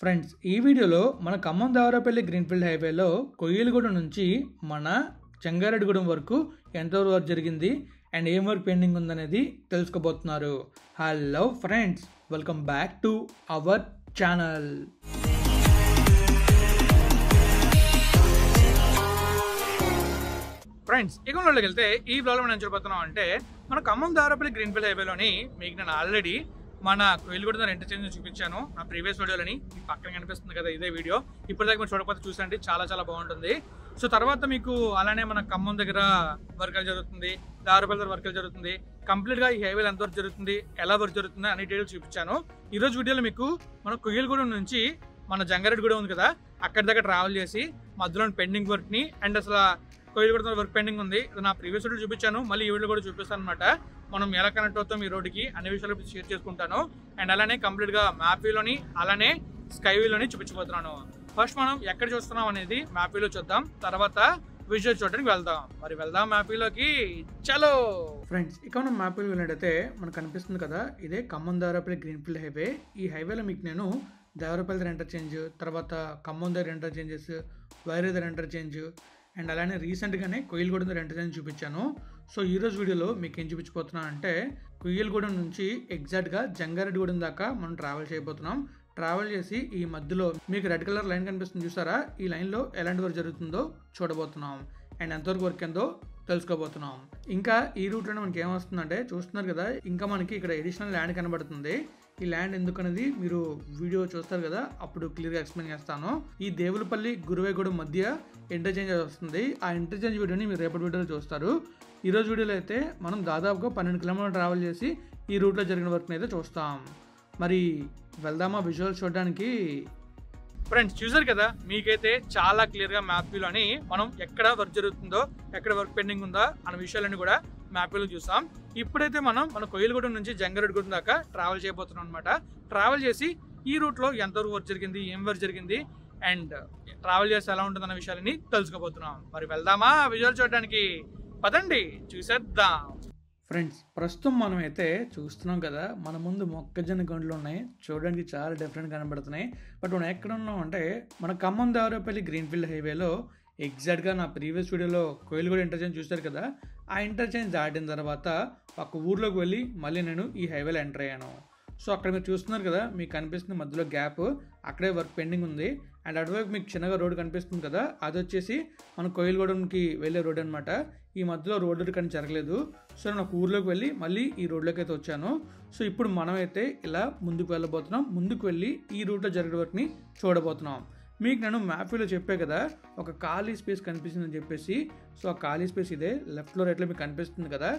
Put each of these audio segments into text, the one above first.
Friends ఈ వీడియోలో మన ఖమ్మం దేవరాపల్లి గ్రీన్ఫీల్డ్ హైవేలో కొయ్యలగూడెం నుంచి మన చెంగారెడ్డిగూడెం వరకు ఎంతవరకు వర్క్ జరిగింది అండ్ ఏం వర్క్ పెండింగ్ ఉందనేది తెలుసుకోబోతున్నారు. Hello friends, welcome back to our channel. Friends ఇకంలోకి వెళ్తే ఈ బ్లాగ్లో నేను చూడబోతున్నాం అంటే మన ఖమ్మం దేవరాపల్లి గ్రీన్ఫీల్డ్ హైవేలోని మీకు నేను ఆల్రెడీ మన కొయ్యలగూడెం ఇంటర్చేంజ్ చూపించాను నా ప్రీవియస్ వీడియోలని. ఈ పక్కన కనిపిస్తుంది కదా ఇదే వీడియో. ఇప్పటిదాకా మీరు చూడకపోతే చూసండి, చాలా చాలా బాగుంటుంది. సో తర్వాత మీకు అలానే మన ఖమ్మం దగ్గర వర్కులు జరుగుతుంది, దేవరాపల్లి దగ్గర వర్కులు జరుగుతుంది, కంప్లీట్గా ఈ హైవేలో ఎంత వర్క్ జరుగుతుంది, ఎలా వర్క్ జరుగుతుంది అన్ని డీటెయిల్స్ చూపించాను. ఈరోజు వీడియోలో మీకు మన కొయ్యలగూడెం నుంచి మన జంగారెడ్డిగూడెం ఉంది కదా అక్కడి దగ్గర ట్రావెల్ చేసి మధ్యలో పెండింగ్ వర్క్ని అండ్ అసలు కొయ్యలగూడెం వర్క్ పెండింగ్ ఉంది, నా ప్రీవియస్ వీడియో చూపించాను, మళ్ళీ ఈ వీడియో కూడా చూపిస్తాను అనమాట. మనం ఎలా కనెక్ట్ అవుతాం ఈ రోడ్డుకి అన్ని విషయాలు షేర్ చేసుకుంటాను. అండ్ అలానే కంప్లీట్గా మ్యాప్ వ్యూలోని అలానే స్కై వ్యూలోని చూపించబోతున్నాను. ఫస్ట్ మనం ఎక్కడ చూస్తున్నాం అనేది మ్యాప్ వ్యూలో చూద్దాం, తర్వాత విజువల్ చూడడానికి వెళ్దాం. మరి వెళ్దాం మ్యాప్ వ్యూలోకి, చలో ఫ్రెండ్స్. ఇక మనం మ్యాప్ వ్యూ వెళ్ళినట్టయితే మనకు కనిపిస్తుంది కదా ఇదే ఖమ్మం దేవరాపల్లి గ్రీన్ఫీల్డ్ హైవే. ఈ హైవేలో మీకు నేను దేవరాపల్లి దగ్గర ఇంటర్చేంజ్, తర్వాత ఖమ్మం దగ్గర ఇంటర్చేంజెస్, వైరే దగ్గర ఇంటర్చేంజ్ అండ్ అలానే రీసెంట్గానే కొయ్యలగూడెం దగ్గర ఇంటర్చేంజ్ చూపించాను. సో ఈరోజు వీడియోలో మీకు ఏం చూపించబోతున్నాను అంటే కొయ్యలగూడెం నుంచి ఎగ్జాక్ట్గా జంగారెడ్డిగూడెం దాకా మనం ట్రావెల్ చేయబోతున్నాం. ట్రావెల్ చేసి ఈ మధ్యలో మీకు రెడ్ కలర్ లైన్ కనిపిస్తుంది చూసారా, ఈ లైన్లో ఎలాంటి వర్క్ జరుగుతుందో చూడబోతున్నాం అండ్ ఎంతవరకు వర్క్ ఎంతో తెలుసుకోబోతున్నాం. ఇంకా ఈ రూట్లోనే మనకి ఏమొస్తుందంటే చూస్తున్నారు కదా, ఇంకా మనకి ఇక్కడ ఎడిషనల్ ల్యాండ్ కనబడుతుంది. ఈ ల్యాండ్ ఎందుకనేది మీరు వీడియో చూస్తారు కదా అప్పుడు క్లియర్గా ఎక్స్ప్లెయిన్ చేస్తాను. ఈ దేవులపల్లి గురువేగూడెం మధ్య ఇంటర్చేంజ్ వస్తుంది. ఆ ఇంటర్చేంజ్ వీడియోని మీరు రేపటి వీడియోలో చూస్తారు. ఈరోజు వీడియోలో అయితే మనం దాదాపుగా 12 కిలోమీటర్లు ట్రావెల్ చేసి ఈ రూట్లో జరిగిన వర్క్ని అయితే చూస్తాం. మరి వెళ్దామా విజువల్స్ చూడడానికి? ఫ్రెండ్స్ చూసారు కదా, మీకైతే చాలా క్లియర్గా మ్యాప్ వ్యూలోని మనం ఎక్కడ వర్క్ జరుగుతుందో, ఎక్కడ వర్క్ పెండింగ్ ఉందో అన్న విషయాలన్నీ కూడా మ్యాప్ వ్యూలో చూస్తాం. ఇప్పుడైతే మనం మన కొయ్యలగూడెం నుంచి జంగారెడ్డిగూడెం దాకా ట్రావెల్ చేయబోతున్నాం అనమాట. ట్రావెల్ చేసి ఈ రూట్లో ఎంతవరకు వర్క్ జరిగింది, ఏం వర్క్ జరిగింది అండ్ ట్రావెల్ చేసి ఎలా ఉంటుంది అన్న విషయాలని తెలుసుకోబోతున్నాం. మరి వెళ్దామా విజువల్ చూడడానికి? పదండి చూసేద్దాం. ఫ్రెండ్స్ ప్రస్తుతం మనం అయితే చూస్తున్నాం కదా మన ముందు మొక్కజొన్న గంటలు ఉన్నాయి, చూడడానికి చాలా డిఫరెంట్ కనబడుతున్నాయి. బట్ మనం ఎక్కడ ఉన్నాం అంటే మన ఖమ్మం దేవరాపల్లి గ్రీన్ఫీల్డ్ హైవేలో ఎగ్జాక్ట్గా నా ప్రీవియస్ వీడియోలో కొయ్యలగూడెం ఇంటర్చేంజ్ చూస్తారు కదా, ఆ ఇంటర్చేంజ్ దాటిన తర్వాత ఒక ఊర్లోకి వెళ్ళి మళ్ళీ నేను ఈ హైవేలో ఎంటర్ అయ్యాను. సో అక్కడ మీరు చూస్తున్నారు కదా, మీకు కనిపిస్తుంది మధ్యలో గ్యాప్, అక్కడే వర్క్ పెండింగ్ ఉంది. అండ్ అటువైపు మీకు చిన్నగా రోడ్డు కనిపిస్తుంది కదా, అది వచ్చేసి మన కొయ్యలగూడెంకి వెళ్ళే రోడ్ అనమాట. ఈ మధ్యలో రోడ్డు కానీ జరగలేదు. సో నేను ఒక ఊర్లోకి వెళ్ళి మళ్ళీ ఈ రోడ్లోకి అయితే వచ్చాను. సో ఇప్పుడు మనమైతే ఇలా ముందుకు వెళ్ళబోతున్నాం. ముందుకు వెళ్ళి ఈ రూట్లో జరిగే వర్క్ని చూడబోతున్నాం. మీకు నేను మ్యాప్ వ్యూలో చెప్పే కదా ఒక ఖాళీ స్పేస్ కనిపిస్తుందని చెప్పేసి. సో ఆ ఖాళీ స్పేస్ ఇదే లెఫ్ట్లో రైట్లో మీకు కనిపిస్తుంది కదా,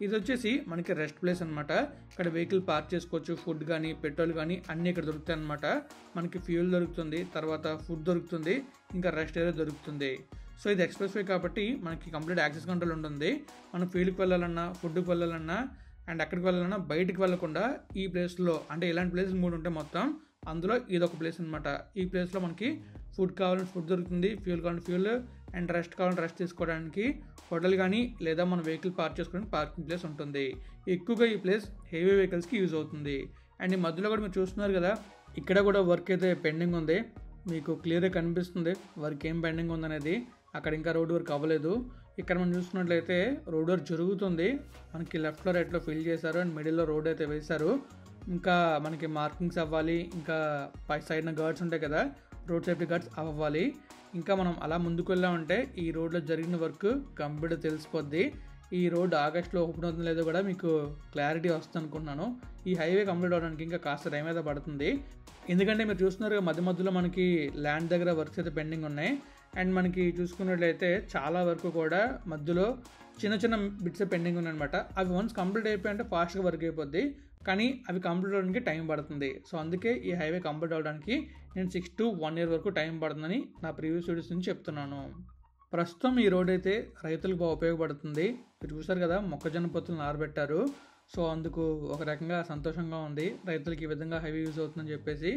ఇది వచ్చేసి మనకి రెస్ట్ ప్లేస్ అనమాట. ఇక్కడ వెహికల్ పార్క్ చేసుకోవచ్చు, ఫుడ్ కానీ పెట్రోల్ కానీ అన్నీ ఇక్కడ దొరుకుతాయి అనమాట. మనకి ఫ్యూల్ దొరుకుతుంది, తర్వాత ఫుడ్ దొరుకుతుంది, ఇంకా రెస్ట్ ఏరియా దొరుకుతుంది. సో ఇది ఎక్స్ప్రెస్ వే కాబట్టి మనకి కంప్లీట్ యాక్సెస్ కంట్రోల్ ఉంటుంది. మనం ఫీల్డ్కి వెళ్ళాలన్నా, ఫుడ్కి వెళ్ళాలన్నా అండ్ ఎక్కడికి వెళ్ళాలన్నా బయటికి వెళ్ళకుండా ఈ ప్లేస్లో, అంటే ఇలాంటి ప్లేసెస్ 3 ఉంటాయి మొత్తం, అందులో ఇదొక ప్లేస్ అనమాట. ఈ ప్లేస్లో మనకి ఫుడ్ కావాలంటే ఫుడ్ దొరుకుతుంది, ఫ్యూల్ కావాలంటే ఫ్యూల్ అండ్ రెస్ట్ కావాలంటే రెస్ట్ తీసుకోవడానికి హోటల్ కానీ లేదా మన వెహికల్ పార్క్ చేసుకోవడానికి పార్కింగ్ ప్లేస్ ఉంటుంది. ఎక్కువగా ఈ ప్లేస్ హెవీ వెహికల్స్కి యూజ్ అవుతుంది. అండ్ ఈ మధ్యలో కూడా మీరు చూస్తున్నారు కదా, ఇక్కడ కూడా వర్క్ అయితే పెండింగ్ ఉంది. మీకు క్లియర్గా కనిపిస్తుంది వర్క్ ఏం పెండింగ్ ఉందనేది. అక్కడ ఇంకా రోడ్ వర్క్ అవ్వలేదు. ఇక్కడ మనం చూసుకున్నట్లయితే రోడ్ వర్క్ జరుగుతుంది. మనకి లెఫ్ట్లో రైట్లో ఫిల్ చేశారు అండ్ మిడిల్లో రోడ్ అయితే వేశారు. ఇంకా మనకి మార్కింగ్స్ అవ్వాలి, ఇంకా పై సైడ్న గార్డ్స్ ఉంటాయి కదా, రోడ్ సేఫ్టీ గార్డ్స్ అవ్వాలి. ఇంకా మనం అలా ముందుకు వెళ్ళామంటే ఈ రోడ్లో జరిగిన వర్క్ కంప్లీట్గా తెలిసిపోద్ది. ఈ రోడ్ ఆగస్ట్లో ఓపెన్ అవుతుందో లేదో కూడా మీకు క్లారిటీ వస్తుంది అనుకుంటున్నాను. ఈ హైవే కంప్లీట్ అవ్వడానికి ఇంకా కాస్త టైం అయితే పడుతుంది. ఎందుకంటే మీరు చూస్తున్నారు మధ్య మధ్యలో మనకి ల్యాండ్ దగ్గర వర్క్స్ అయితే పెండింగ్ ఉన్నాయి. అండ్ మనకి చూసుకున్నట్లయితే చాలా వరకు కూడా మధ్యలో చిన్న చిన్న బిట్స్ పెండింగ్ ఉన్నాయన్నమాట. అవి వన్స్ కంప్లీట్ అయిపోయింటే ఫాస్ట్గా వర్క్ అయిపోద్ది, కానీ అవి కంప్లీట్ అవ్వడానికి టైం పడుతుంది. సో అందుకే ఈ హైవే కంప్లీట్ అవ్వడానికి నేను 6 to 1 year వరకు టైం పడుతుందని నా ప్రీవియస్ వీడియోస్ నుంచి చెప్తున్నాను. ప్రస్తుతం ఈ రోడ్ అయితే రైతులకు బాగా ఉపయోగపడుతుంది. మీరు చూసారు కదా మొక్కజొన్న పొత్తులను ఆరబెట్టారు. సో అందుకు ఒక రకంగా సంతోషంగా ఉంది, రైతులకి ఈ విధంగా హైవే యూజ్ అవుతుందని చెప్పేసి.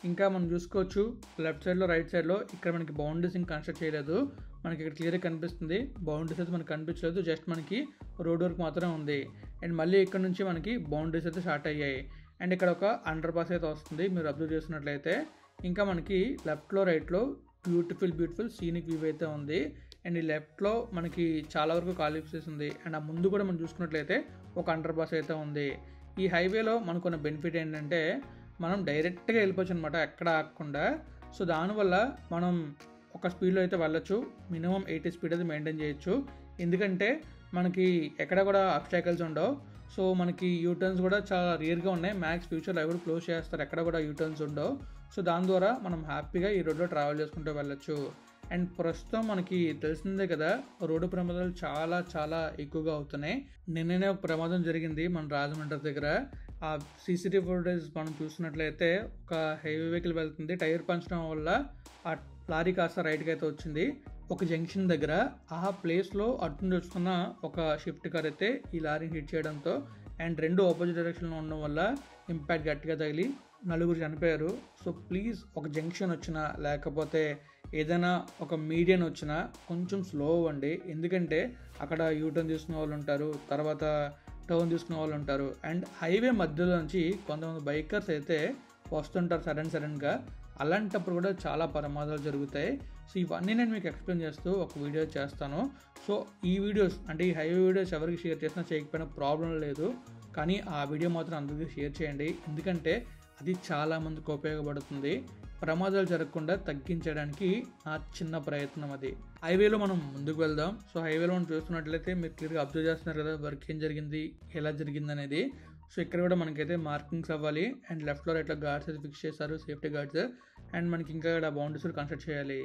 ఇంకా మనం చూసుకోవచ్చు లెఫ్ట్ సైడ్లో రైట్ సైడ్లో ఇక్కడ మనకి బౌండరీస్ ఇంకా కన్స్ట్రక్ట్ చేయలేదు. మనకి ఇక్కడ క్లియర్గా కనిపిస్తుంది, బౌండరీస్ అయితే మనకి కనిపించలేదు, జస్ట్ మనకి రోడ్ వర్క్ మాత్రమే ఉంది. అండ్ మళ్ళీ ఇక్కడ నుంచి మనకి బౌండరీస్ అయితే స్టార్ట్ అయ్యాయి. అండ్ ఇక్కడ ఒక అండర్ పాస్ అయితే వస్తుంది. మీరు అబ్జర్వ్ చేసినట్లయితే ఇంకా మనకి లెఫ్ట్లో రైట్లో బ్యూటిఫుల్ సీనిక్ వ్యూ అయితే ఉంది. అండ్ ఈ లెఫ్ట్లో మనకి చాలా వరకు ఖాళీ ప్లేస్ ఉంది. అండ్ ఆ ముందు కూడా మనం చూసుకున్నట్లయితే ఒక అండర్ పాస్ అయితే ఉంది. ఈ హైవేలో మనకున్న బెనిఫిట్ ఏంటంటే మనం డైరెక్ట్గా వెళ్ళిపోవచ్చు అనమాట, ఎక్కడ ఆగకుండా. సో దానివల్ల మనం ఒక స్పీడ్లో అయితే వెళ్ళొచ్చు. మినిమం 80 స్పీడ్ అయితే మెయింటైన్ చేయొచ్చు. ఎందుకంటే మనకి ఎక్కడ కూడా అబ్స్టాకల్స్ ఉండవు. సో మనకి యూటర్న్స్ కూడా చాలా రేర్గా ఉన్నాయి. మ్యాక్స్ ఫ్యూచర్లో అవి కూడా క్లోజ్ చేస్తారు, ఎక్కడ కూడా యూటర్న్స్ ఉండవు. సో దాని ద్వారా మనం హ్యాపీగా ఈ రోడ్లో ట్రావెల్ చేసుకుంటూ వెళ్ళొచ్చు. అండ్ ప్రస్తుతం మనకి తెలిసిందే కదా, రోడ్డు ప్రమాదాలు చాలా చాలా ఎక్కువగా అవుతున్నాయి. నిన్ననే ఒక ప్రమాదం జరిగింది మన రాజమండ్రి దగ్గర. ఆ సీసీటీవీ ఫుటేజ్ మనం చూసినట్లయితే ఒక హెవీ వెహికల్ వెళ్తుంది, టైర్ పంచడం వల్ల ఆ లారీ కాస్త రైట్కి అయితే వచ్చింది ఒక జంక్షన్ దగ్గర. ఆ ప్లేస్లో అటు చూసుకున్న ఒక షిఫ్ట్ కార్ అయితే ఈ లారీని హిట్ చేయడంతో అండ్ రెండు ఆపోజిట్ డైరెక్షన్లో ఉండడం వల్ల ఇంపాక్ట్ గట్టిగా తగిలి 4 చనిపోయారు. సో ప్లీజ్ ఒక జంక్షన్ వచ్చినా లేకపోతే ఏదైనా ఒక మీడియన్ వచ్చినా కొంచెం స్లో అవ్వండి. ఎందుకంటే అక్కడ యూటర్న్ తీసుకునే వాళ్ళు ఉంటారు, తర్వాత టర్న్ తీసుకునే వాళ్ళు ఉంటారు. అండ్ హైవే మధ్యలో నుంచి కొంతమంది బైకర్స్ అయితే వస్తుంటారు సడన్గా. అలాంటప్పుడు కూడా చాలా ప్రమాదాలు జరుగుతాయి. సో ఇవన్నీ నేను మీకు ఎక్స్ప్లెయిన్ చేస్తూ ఒక వీడియో చేస్తాను. సో ఈ వీడియోస్ అంటే ఈ హైవే వీడియోస్ ఎవరికి షేర్ చేసినా చేయకపోయినా ప్రాబ్లం లేదు, కానీ ఆ వీడియో మాత్రం అందరికీ షేర్ చేయండి. ఎందుకంటే అది చాలామందికి ఉపయోగపడుతుంది. ప్రమాదాలు జరగకుండా తగ్గించడానికి నా చిన్న ప్రయత్నం అది. హైవేలో మనం ముందుకు వెళ్దాం. సో హైవేలో మనం చూస్తున్నట్లయితే మీరు క్లియర్గా అబ్జర్వ్ చేస్తున్నారు కదా, వర్క్ ఏం జరిగింది, ఎలా జరిగింది అనేది. సో ఇక్కడ కూడా మనకైతే మార్కింగ్స్ అవ్వాలి. అండ్ లెఫ్ట్లో రైట్లో గార్డ్స్ అయితే ఫిక్స్ చేశారు, సేఫ్టీ గార్డ్స్. అండ్ మనకి ఇంకా ఇక్కడ బౌండరీస్ కూడా కన్స్ట్రక్ట్ చేయాలి.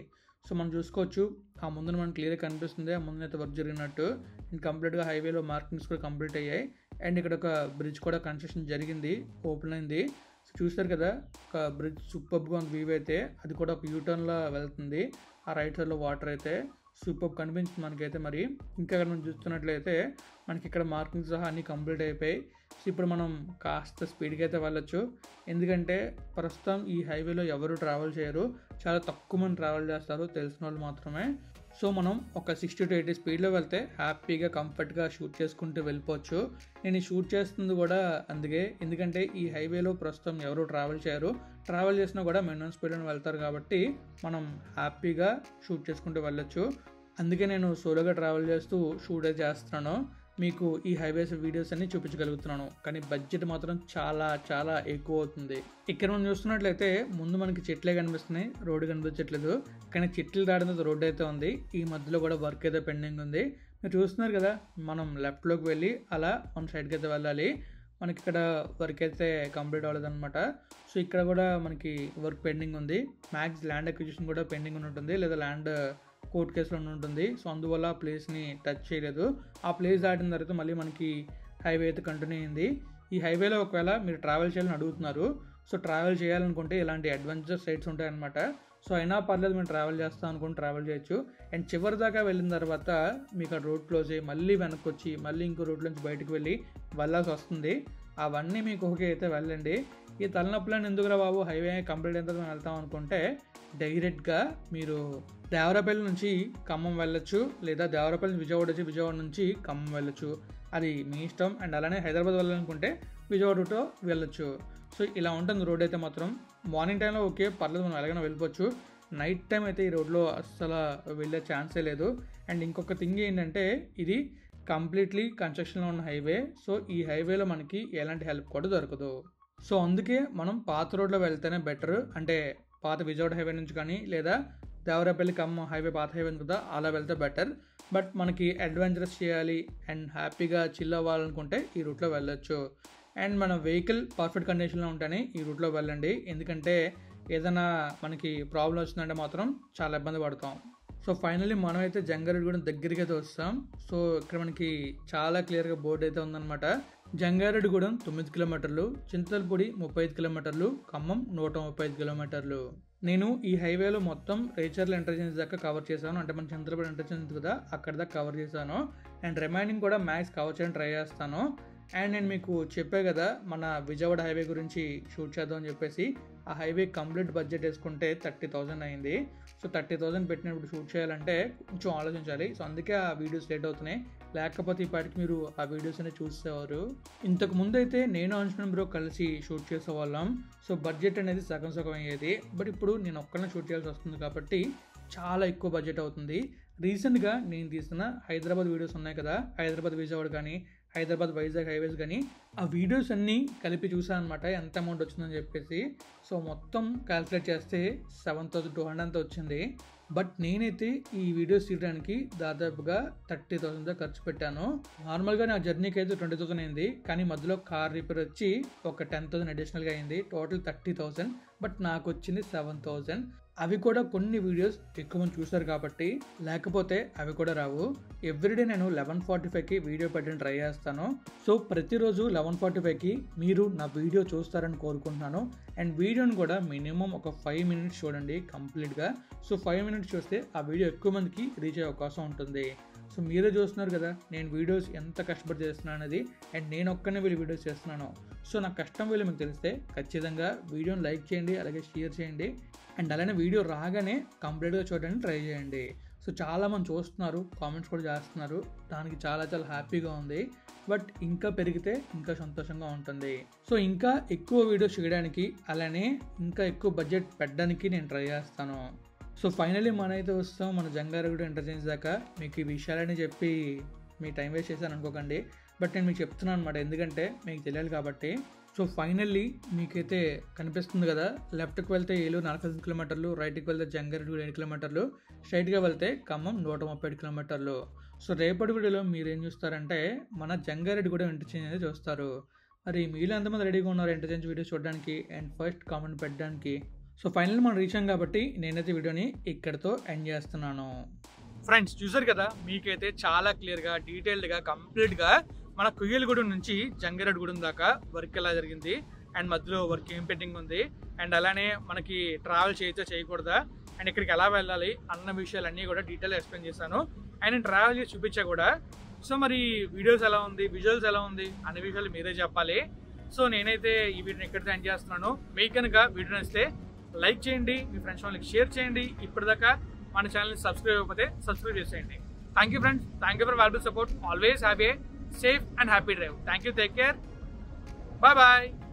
సో మనం చూసుకోవచ్చు ఆ ముందున మనకి క్లియర్గా కనిపిస్తుంది ఆ ముందునైతే వర్క్ జరిగినట్టు. అండ్ కంప్లీట్గా హైవేలో మార్కింగ్స్ కూడా కంప్లీట్ అయ్యాయి. అండ్ ఇక్కడ ఒక బ్రిడ్జ్ కూడా కన్స్ట్రక్షన్ జరిగింది, ఓపెన్ అయింది. సో చూస్తారు కదా, ఒక బ్రిడ్జ్ సూపర్గా ఉంది వ్యూ అయితే. అది కూడా ఒక యూటర్న్లో వెళ్తుంది. ఆ రైట్ సైడ్లో వాటర్ అయితే సూపర్ కనిపించింది మనకైతే. మరి ఇంకా మనం చూస్తున్నట్లయితే మనకి ఇక్కడ మార్కింగ్స్ సహా అన్నీ కంప్లీట్ అయిపోయాయి. సో ఇప్పుడు మనం కాస్త స్పీడ్గా అయితే వెళ్ళొచ్చు. ఎందుకంటే ప్రస్తుతం ఈ హైవేలో ఎవరు ట్రావెల్ చేయరు, చాలా తక్కువ మంది ట్రావెల్ చేస్తారు, తెలిసిన వాళ్ళు మాత్రమే. సో మనం ఒక 60 to 80 స్పీడ్లో వెళ్తే హ్యాపీగా కంఫర్ట్గా షూట్ చేసుకుంటూ వెళ్ళిపోవచ్చు. నేను ఈ షూట్ చేస్తుంది కూడా అందుకే, ఎందుకంటే ఈ హైవేలో ప్రస్తుతం ఎవరు ట్రావెల్ చేయరు, ట్రావెల్ చేసినా కూడా మినిమం స్పీడ్లో వెళ్తారు కాబట్టి మనం హ్యాపీగా షూట్ చేసుకుంటూ వెళ్ళొచ్చు. అందుకే నేను సోలోగా ట్రావెల్ చేస్తూ షూట్ చేస్తున్నాను, మీకు ఈ హైవేస్ వీడియోస్ అన్ని చూపించగలుగుతున్నాను. కానీ బడ్జెట్ మాత్రం చాలా చాలా ఎక్కువ అవుతుంది. ఇక్కడ మనం చూస్తున్నట్లయితే ముందు మనకి చెట్లే కనిపిస్తున్నాయి, రోడ్డు కనిపించట్లేదు. కానీ చెట్లు దాటిన రోడ్డు అయితే ఉంది. ఈ మధ్యలో కూడా వర్క్ అయితే పెండింగ్ ఉంది. మీరు చూస్తున్నారు కదా, మనం లెఫ్ట్లోకి వెళ్ళి అలా మన సైడ్కి అయితే వెళ్ళాలి. మనకి ఇక్కడ వర్క్ అయితే కంప్లీట్ అవ్వలేదన్నమాట. సో ఇక్కడ కూడా మనకి వర్క్ పెండింగ్ ఉంది. మ్యాక్స్ ల్యాండ్ అక్విజిషన్ కూడా పెండింగ్ ఉంటుంది, లేదా ల్యాండ్ కోర్ట్ కేసులో ఉంటుంది. సో అందువల్ల ఆ ప్లేస్ని టచ్ చేయలేదు. ఆ ప్లేస్ దాటిన తర్వాత మళ్ళీ మనకి హైవే అయితే కంటిన్యూ అయింది. ఈ హైవేలో ఒకవేళ మీరు ట్రావెల్ చేయాలని అడుగుతున్నారు, సో ట్రావెల్ చేయాలనుకుంటే ఇలాంటి అడ్వెంచర్ సైట్స్ ఉంటాయన్నమాట. సో అయినా పర్లేదు, మేము ట్రావెల్ చేస్తాం అనుకుంటే ట్రావెల్ చేయొచ్చు. అండ్ చివరి దాకా వెళ్ళిన తర్వాత మీకు ఆ రోడ్ క్లోజ్ అయ్యి మళ్ళీ వెనక్కి వచ్చి మళ్ళీ ఇంకో రోడ్ నుంచి బయటకు వెళ్ళి వెళ్ళాల్సి వస్తుంది. అవన్నీ మీకు ఓకే అయితే వెళ్ళండి. ఈ తలనొప్పులను ఎందుకురా బాబు, హైవే కంప్లీట్ అయిన తర్వాత వెళ్తాం అనుకుంటే డైరెక్ట్గా మీరు దేవరపల్లి నుంచి ఖమ్మం వెళ్ళొచ్చు, లేదా దేవరపల్లి విజయవాడ వచ్చి విజయవాడ నుంచి ఖమ్మం వెళ్ళొచ్చు, అది మీ ఇష్టం. అండ్ అలానే హైదరాబాద్ వెళ్ళాలనుకుంటే విజయవాడ రూట్లో వెళ్ళొచ్చు. సో ఇలా ఉంటుంది రోడ్ అయితే మాత్రం. మార్నింగ్ టైంలో ఓకే పర్లేదు, మనం ఎలాగైనా వెళ్ళిపోవచ్చు. నైట్ టైం అయితే ఈ రోడ్లో అస్సలు వెళ్ళే ఛాన్సే లేదు. అండ్ ఇంకొక థింగ్ ఏంటంటే ఇది కంప్లీట్లీ కన్స్ట్రక్షన్లో ఉన్న హైవే. సో ఈ హైవేలో మనకి ఎలాంటి హెల్ప్ కూడా దొరకదు. సో అందుకే మనం పాత రోడ్లో వెళ్తేనే బెటర్. అంటే పాత విజయవాడ హైవే నుంచి కానీ లేదా దేవరపల్లి ఖమ్మం హైవే పాత హైవే కదా, అలా వెళ్తే బెటర్. బట్ మనకి అడ్వెంచరస్ చేయాలి అండ్ హ్యాపీగా చిల్ అవ్వాలనుకుంటే ఈ రూట్లో వెళ్ళొచ్చు. అండ్ మన వెహికల్ పర్ఫెక్ట్ కండిషన్లో ఉంటేనే ఈ రూట్లో వెళ్ళండి. ఎందుకంటే ఏదైనా మనకి ప్రాబ్లం వచ్చిందంటే మాత్రం చాలా ఇబ్బంది పడతాం. సో ఫైనల్లీ మనమైతే జంగారెడ్డిగూడెం దగ్గరికి అయితే వస్తాం. సో ఇక్కడ మనకి చాలా క్లియర్గా బోర్డు అయితే ఉందన్నమాట. జంగారెడ్డిగూడెం 9 కిలోమీటర్లు, చింతలపూడి 35 కిలోమీటర్లు, ఖమ్మం 135 కిలోమీటర్లు. నేను ఈ హైవేలో మొత్తం రేచర్ల ఇంటర్చేంజ్ దాకా కవర్ చేశాను. అంటే మన చింతలపూడి ఇంటర్చేంజ్ కదా, అక్కడ దాకా కవర్ చేశాను. అండ్ రిమైనింగ్ కూడా మ్యాక్స్ కవర్ చేయడానికి ట్రై చేస్తాను. అండ్ నేను మీకు చెప్పే కదా మన విజయవాడ హైవే గురించి షూట్ చేద్దాం అని చెప్పేసి ఆ హైవే కంప్లీట్ బడ్జెట్ వేసుకుంటే 30,000 అయింది. సో 30,000 పెట్టినప్పుడు షూట్ చేయాలంటే కొంచెం ఆలోచించాలి. సో అందుకే ఆ వీడియోస్ లేట్ అవుతున్నాయి, లేకపోతే ఇప్పటికి మీరు ఆ వీడియోస్ అనేవి చూసేవారు. ఇంతకు ముందు అయితే నేను అంశుమన్ బ్రో కలిసి షూట్ చేసేవాళ్ళం. సో బడ్జెట్ అనేది సగం సగం అయ్యేది. బట్ ఇప్పుడు నేను ఒక్కనే షూట్ చేయాల్సి వస్తుంది కాబట్టి చాలా ఎక్కువ బడ్జెట్ అవుతుంది. రీసెంట్గా నేను తీసిన హైదరాబాద్ వీడియోస్ ఉన్నాయి కదా, హైదరాబాద్ విజయవాడ కానీ హైదరాబాద్ వైజాగ్ హైవేస్ కానీ ఆ వీడియోస్ అన్నీ కలిపి చూసాను అనమాట ఎంత అమౌంట్ వచ్చిందని చెప్పేసి. సో మొత్తం క్యాల్కులేట్ చేస్తే 7,200 అంత వచ్చింది. బట్ నేనైతే ఈ వీడియోస్ తీయడానికి దాదాపుగా 30,000 ఖర్చు పెట్టాను. నార్మల్గా నా జర్నీకి అయితే 20,000 అయింది, కానీ మధ్యలో కార్ రిపేర్ వచ్చి ఒక 10,000 అడిషనల్గా అయింది. టోటల్ 30,000. బట్ నాకు వచ్చింది 7,000. అవి కూడా కొన్ని వీడియోస్ ఎక్కువ మంది చూస్తారు కాబట్టి, లేకపోతే అవి కూడా రావు. ఎవ్రీడే నేను 11:45కి వీడియో పెట్టడానికి ట్రై చేస్తాను. సో ప్రతిరోజు 11:45కి మీరు నా వీడియో చూస్తారని కోరుకుంటున్నాను. అండ్ వీడియోని కూడా మినిమం ఒక 5 minutes చూడండి కంప్లీట్గా. సో 5 minutes చూస్తే ఆ వీడియో ఎక్కువ మందికి రీచ్ అయ్యే అవకాశం ఉంటుంది. సో మీరే చూస్తున్నారు కదా నేను వీడియోస్ ఎంత కష్టపడి చేస్తున్నాను అనేది. అండ్ నేను ఒక్కనే వీళ్ళు వీడియోస్ చేస్తున్నాను. సో నా కష్టం వీళ్ళు మీకు తెలిస్తే ఖచ్చితంగా వీడియోని లైక్ చేయండి, అలాగే షేర్ చేయండి. అండ్ అలానే వీడియో రాగానే కంప్లీట్గా చూడడానికి ట్రై చేయండి. సో చాలామంది చూస్తున్నారు, కామెంట్స్ కూడా చేస్తున్నారు, దానికి చాలా చాలా హ్యాపీగా ఉంది. బట్ ఇంకా పెరిగితే ఇంకా సంతోషంగా ఉంటుంది. సో ఇంకా ఎక్కువ వీడియోస్ చేయడానికి, అలానే ఇంకా ఎక్కువ బడ్జెట్ పెట్టడానికి నేను ట్రై చేస్తాను. సో ఫైనలీ మనైతే వస్తాం మన జంగారెడ్డి ఇంటర్చేంజ్ దాకా. మీకు ఈ విషయాలని చెప్పి మీ టైం వేస్ట్ చేశాను అనుకోకండి, బట్ నేను మీకు చెప్తున్నాను అనమాట, ఎందుకంటే మీకు తెలియాలి కాబట్టి. సో ఫైనల్లీ మీకైతే కనిపిస్తుంది కదా, లెఫ్ట్కి వెళ్తే ఏలూరు 45 కిలోమీటర్లు, రైట్కి వెళ్తే జంగారెడ్డి 7 కిలోమీటర్లు, స్ట్రైట్గా వెళ్తే ఖమ్మం 137 కిలోమీటర్లు. సో రేపటి వీడియోలో మీరు ఏం చూస్తారంటే మన జంగారెడ్డి కూడా ఇంటర్చేంజ్ అనేది చూస్తారు. మరి మీలో ఎంతమంది రెడీగా ఉన్నారు ఇంటర్చేంజ్ వీడియో చూడడానికి అండ్ ఫస్ట్ కామెంట్ పెట్టడానికి? సో ఫైనల్ మనం రీచ్ అయ్యాం కాబట్టి నేనైతే వీడియోని ఇక్కడితో ఎండ్ చేస్తున్నాను. ఫ్రెండ్స్ చూసారు కదా, మీకైతే చాలా క్లియర్గా డీటెయిల్డ్గా కంప్లీట్గా మన కుయ్యలగూడెం నుంచి జంగారెడ్డిగూడెం దాకా వర్క్ ఎలా జరిగింది, అండ్ మధ్యలో వర్క్ ఏం పెండింగ్ ఉంది, అండ్ అలానే మనకి ట్రావెల్ చేయొచ్చా చేయకూడదా, అండ్ ఇక్కడికి ఎలా వెళ్ళాలి అన్న విషయాలన్నీ కూడా డీటెయిల్ ఎక్స్ప్లెయిన్ చేశాను. అండ్ నేను ట్రావెల్ చేసి చూపించా కూడా. సో మరి వీడియోస్ ఎలా ఉంది, విజువల్స్ ఎలా ఉంది అనే విషయాలు మీరే చెప్పాలి. సో నేనైతే ఈ వీడియోని ఎక్కడితో ఎండ్ చేస్తున్నాను. మీకు కనుక వీడియో నచ్చితే లైక్ చేయండి, మీ ఫ్రెండ్స్ వాళ్ళకి షేర్ చేయండి. ఇప్పటిదాకా మన ఛానల్ని సబ్స్క్రైబ్ అయిపోతే సబ్స్క్రైబ్ చేసేయండి. Thank you friends, thank you for valuable support. Always have a safe and happy drive. Thank you, take care, bye bye.